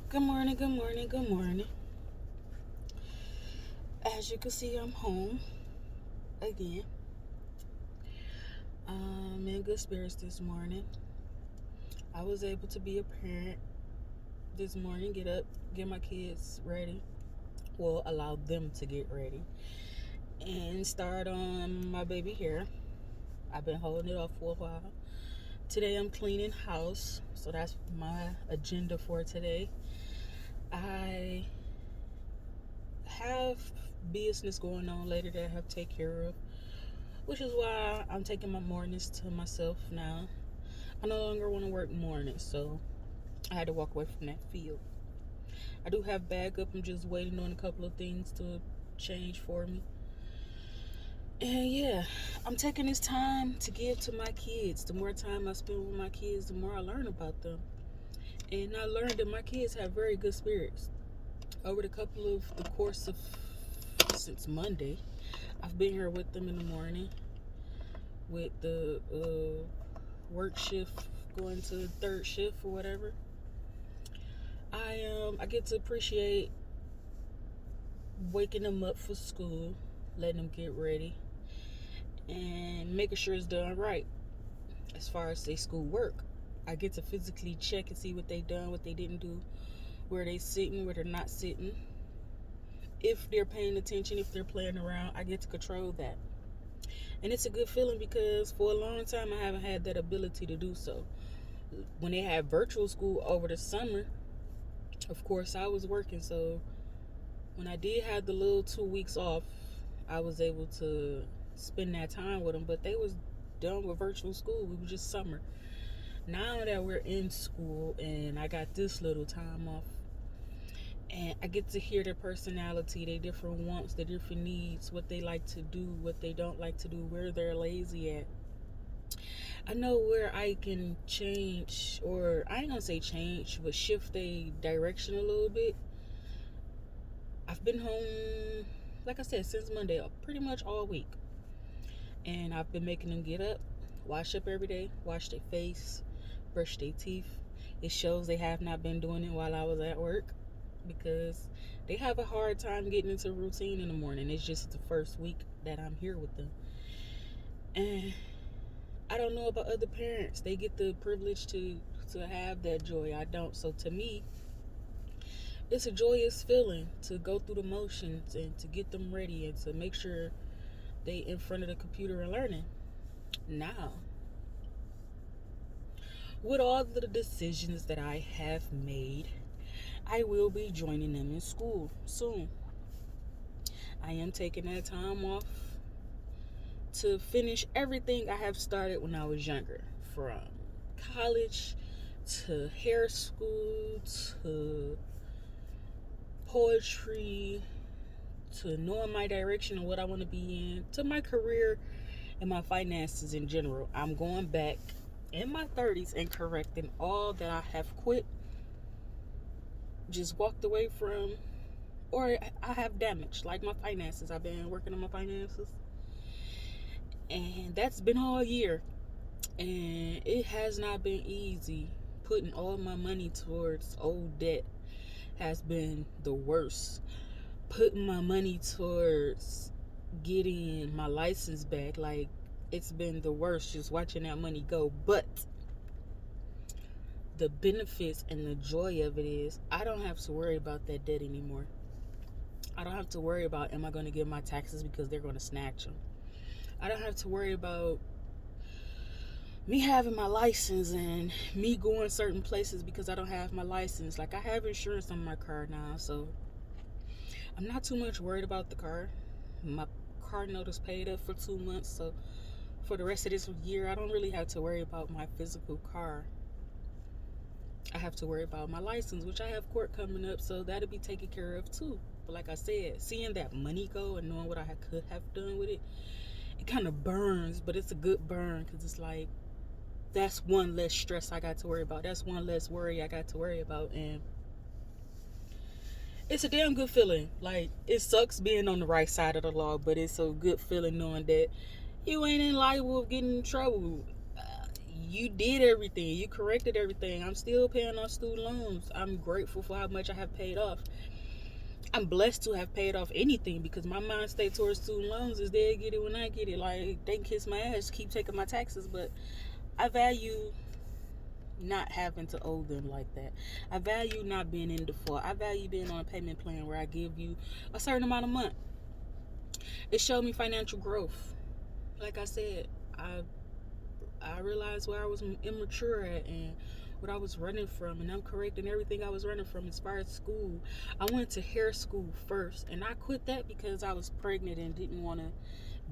Good morning, good morning, good morning. As you can see, I'm home again. In good spirits this morning. I was able to be a parent this morning, get up, get my kids ready. Well, allow them to get ready and start on my baby hair. I've been holding it off for a while. Today I'm cleaning house, so that's my agenda for today. I have business going on later that I have to take care of, which is why I'm taking my mornings to myself now. I no longer want to work mornings, so I had to walk away from that field. I do have backup. I'm just waiting on a couple of things to change for me. And yeah, I'm taking this time to give to my kids. The more time I spend with my kids, the more I learn about them. And I learned that my kids have very good spirits. Over the course of since Monday, I've been here with them in the morning with the work shift going to the third shift or whatever. I get to appreciate waking them up for school, letting them get ready, and making sure it's done right. As far as their school work, I get to physically check and see what they done, what they didn't do, where they sitting, where they're not sitting. If they're paying attention, if they're playing around, I get to control that. And it's a good feeling because for a long time I haven't had that ability to do so. When they had virtual school over the summer, of course I was working, so when I did have the little 2 weeks off, I was able to spend that time with them. But they was done with virtual school. It was just summer. Now that we're in school and I got this little time off, and I get to hear their personality, their different wants, their different needs, what they like to do, what they don't like to do, where they're lazy at. I know where I can change, or I ain't gonna say change, but shift a direction a little bit. I've been home, like I said, since Monday, pretty much all week. And I've been making them get up, wash up every day, wash their face, brush their teeth. It shows they have not been doing it while I was at work because they have a hard time getting into routine in the morning. It's just the first week that I'm here with them. And I don't know about other parents. They get the privilege to have that joy. I don't. So to me, it's a joyous feeling to go through the motions and to get them ready and to make sure they in front of the computer and learning. Now, with all the decisions that I have made, I will be joining them in school soon. I am taking that time off to finish everything I have started when I was younger, from college to hair school to poetry to knowing my direction and what I want to be in to my career and my finances in general. I'm going back in my 30s and correcting all that I have quit, just walked away from, or I have damaged, like my finances. I've been working on my finances, and that's been all year. And it has not been easy. Putting all my money towards old debt has been the worst. Putting my money towards getting my license back, like, it's been the worst just watching that money go. But the benefits and the joy of it is I don't have to worry about that debt anymore. I don't have to worry about, am I going to get my taxes because they're going to snatch them. I don't have to worry about me having my license and me going certain places because I don't have my license. Like, I have insurance on my car now, so I'm not too much worried about the car. My car note is paid up for 2 months, so for the rest of this year, I don't really have to worry about my physical car. I have to worry about my license, which I have court coming up, so that'll be taken care of too. But like I said, seeing that money go and knowing what I could have done with it, it kind of burns, but it's a good burn because it's like, that's one less stress I got to worry about. That's one less worry I got to worry about. And it's a damn good feeling. Like, it sucks being on the right side of the law, but it's a good feeling knowing that you ain't in liable of getting in trouble. You did everything. You corrected everything. I'm still paying on student loans. I'm grateful for how much I have paid off. I'm blessed to have paid off anything because my mind state towards student loans is they get it when I get it. Like, they can kiss my ass, keep taking my taxes, but I value not having to owe them like that. I value not being in default. I value being on a payment plan where I give you a certain amount of month. It showed me financial growth. Like I said, I realized where I was immature at and what I was running from, and I'm correcting everything I was running from as far as school. I went to hair school first, and I quit that because I was pregnant and didn't want to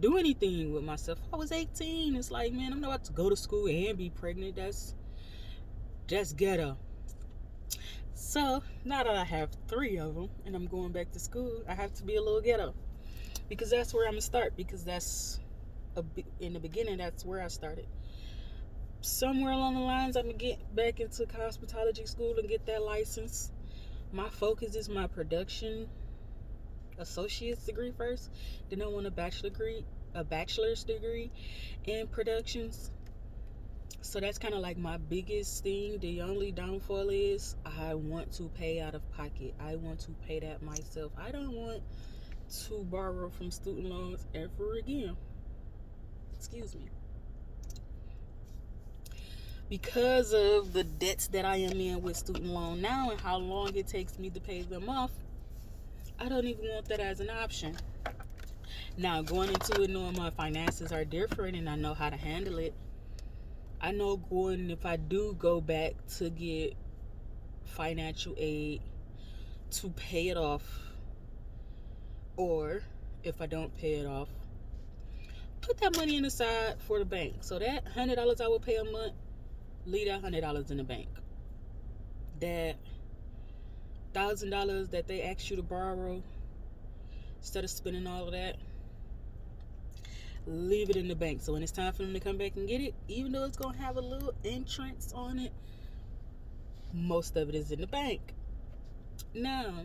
do anything with myself. I was 18. It's like, man, I'm not about to go to school and be pregnant. That's ghetto. So now that I have 3 of them and I'm going back to school, I have to be a little ghetto because that's where I'm gonna start. Because in the beginning, that's where I started. Somewhere along the lines, I'm gonna get back into cosmetology school and get that license. My focus is my production associate's degree first. Then I want a bachelor's degree in productions. So that's kind of like my biggest thing. The only downfall is I want to pay out of pocket. I want to pay that myself. I don't want to borrow from student loans ever again. Excuse me. Because of the debts that I am in with student loan now and how long it takes me to pay them off, I don't even want that as an option. Now, going into it knowing my finances are different and I know how to handle it, I know if I do go back to get financial aid to pay it off, or if I don't pay it off, put that money in the side for the bank. So that $100 I will pay a month, leave that $100 in the bank. That $1,000 that they ask you to borrow, instead of spending all of that, leave it in the bank. So when it's time for them to come back and get it, even though it's gonna have a little entrance on it, most of it is in the bank. Now,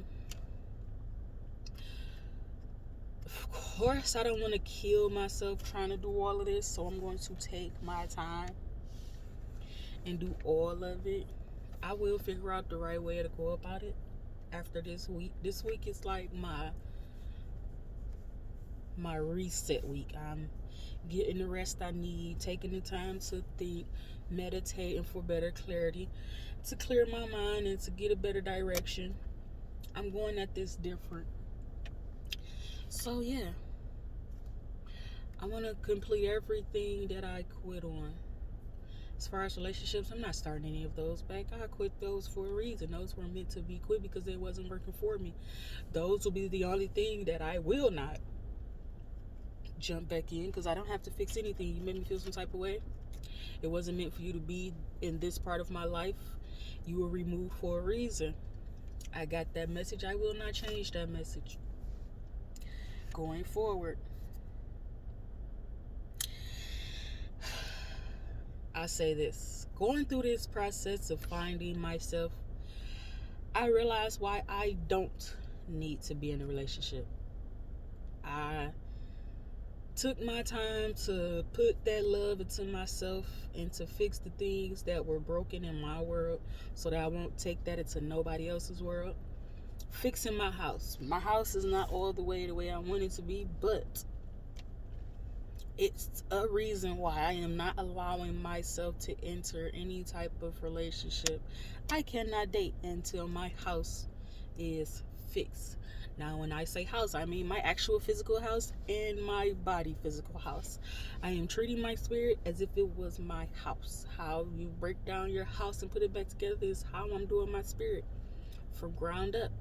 of course, I don't want to kill myself trying to do all of this, so I'm going to take my time and do all of it. I will figure out the right way to go about it after this week. This week is like my reset week. I'm getting the rest I need, taking the time to think, meditating for better clarity, to clear my mind and to get a better direction. I'm going at this different. So yeah, I want to complete everything that I quit on. As far as relationships, I'm not starting any of those back. I quit those for a reason. Those were meant to be quit because they wasn't working for me. Those will be the only thing that I will not jump back in, because I don't have to fix anything. You made me feel some type of way. It wasn't meant for you to be in this part of my life. You were removed for a reason. I got that message. I will not change that message. Going forward, I say this. Going through this process of finding myself, I realized why I don't need to be in a relationship. I took my time to put that love into myself and to fix the things that were broken in my world so that I won't take that into nobody else's world. Fixing my house. My house is not all the way I want it to be, but it's a reason why I am not allowing myself to enter any type of relationship. I cannot date until my house is fixed. Now, when I say house, I mean my actual physical house and my body physical house. I am treating my spirit as if it was my house. How you break down your house and put it back together is how I'm doing my spirit from ground up.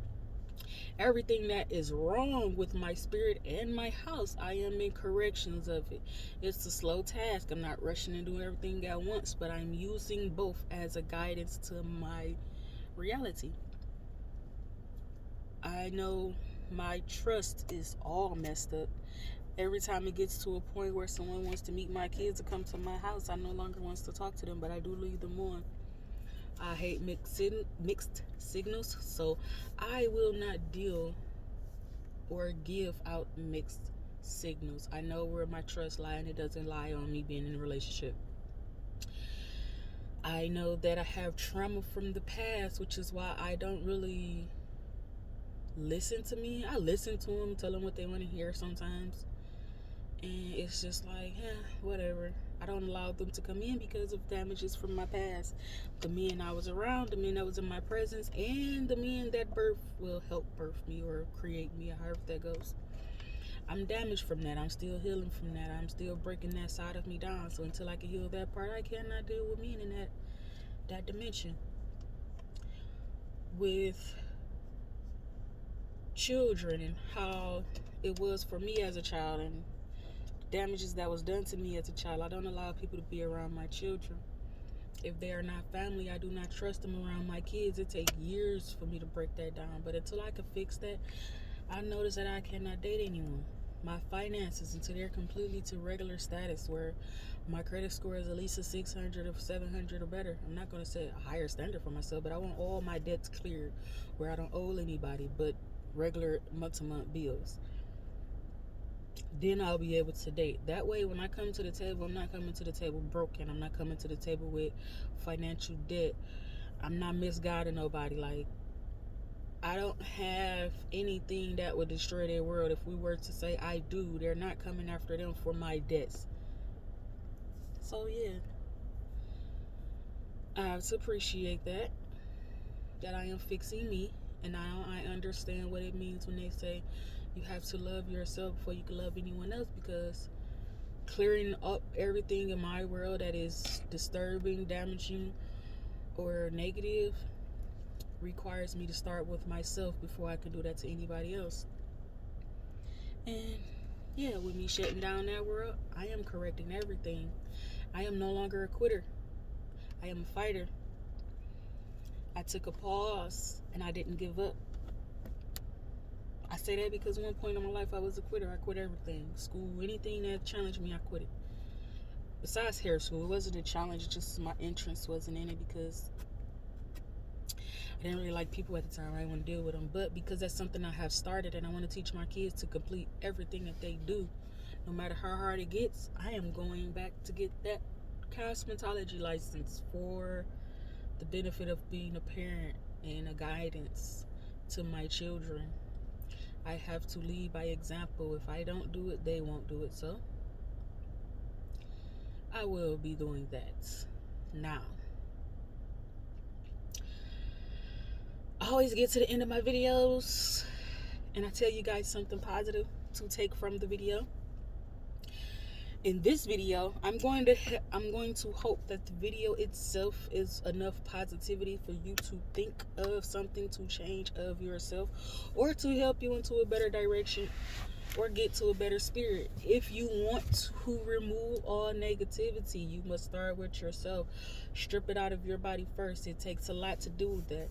Everything that is wrong with my spirit and my house, I am in corrections of it. It's a slow task. I'm not rushing and doing everything at once, but I'm using both as a guidance to my reality. I know my trust is all messed up. Every time it gets to a point where someone wants to meet my kids or come to my house, I no longer want to talk to them, but I do leave them on. I hate mixed signals, so I will not deal or give out mixed signals. I know where my trust lies, and it doesn't lie on me being in a relationship. I know that I have trauma from the past, which is why I don't really listen to me. I listen to them, tell them what they want to hear sometimes. And it's just like, whatever. I don't allow them to come in because of damages from my past. The men I was around, the men that was in my presence, and the men that will help birth me or create me, or however that goes. I'm damaged from that. I'm still healing from that. I'm still breaking that side of me down. So until I can heal that part, I cannot deal with men in that dimension. With children and how it was for me as a child and damages that was done to me as a child, I don't allow people to be around my children. If they are not family, I do not trust them around my kids. It takes years for me to break that down. But until I can fix that, I notice that I cannot date anyone. My finances, until they're completely to regular status where my credit score is at least a 600 or 700 or better. I'm not going to set a higher standard for myself, but I want all my debts cleared where I don't owe anybody but regular month-to-month bills. Then I'll be able to date. That way, when I come to the table, I'm not coming to the table broken. I'm not coming to the table with financial debt. I'm not misguiding nobody. Like, I don't have anything that would destroy their world. If we were to say I do, they're not coming after them for my debts. So yeah, I have to appreciate that I am fixing me, and now I understand what it means when they say you have to love yourself before you can love anyone else, because clearing up everything in my world that is disturbing, damaging, or negative requires me to start with myself before I can do that to anybody else. And yeah, with me shutting down that world, I am correcting everything. I am no longer a quitter. I am a fighter. I took a pause and I didn't give up. I say that because one point in my life I was a quitter. I quit everything. School, anything that challenged me, I quit it. Besides hair school, it wasn't a challenge, just my interest wasn't in it because I didn't really like people at the time. I didn't want to deal with them. But because that's something I have started and I want to teach my kids to complete everything that they do, no matter how hard it gets, I am going back to get that cosmetology license for the benefit of being a parent and a guidance to my children. I have to lead by example. If I don't do it, they won't do it. So I will be doing that. Now, I always get to the end of my videos and I tell you guys something positive to take from the video. In this video, I'm going to hope that the video itself is enough positivity for you to think of something to change of yourself, or to help you into a better direction, or get to a better spirit. If you want to remove all negativity, you must start with yourself. Strip it out of your body first. It takes a lot to do with that.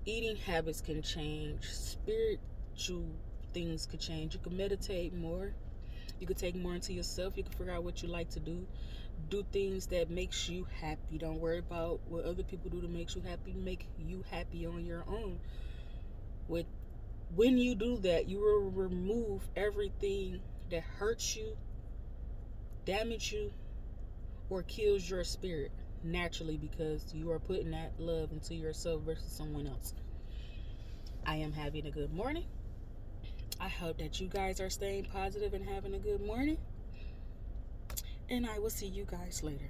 Eating habits can change. Spiritual things could change. You can meditate more. You could take more into yourself. You can figure out what you like to do. Do things that makes you happy. Don't worry about what other people do to make you happy. Make you happy on your own. When you do that, you will remove everything that hurts you, damage you, or kills your spirit naturally, because you are putting that love into yourself versus someone else. I am having a good morning. I hope that you guys are staying positive and having a good morning. And I will see you guys later.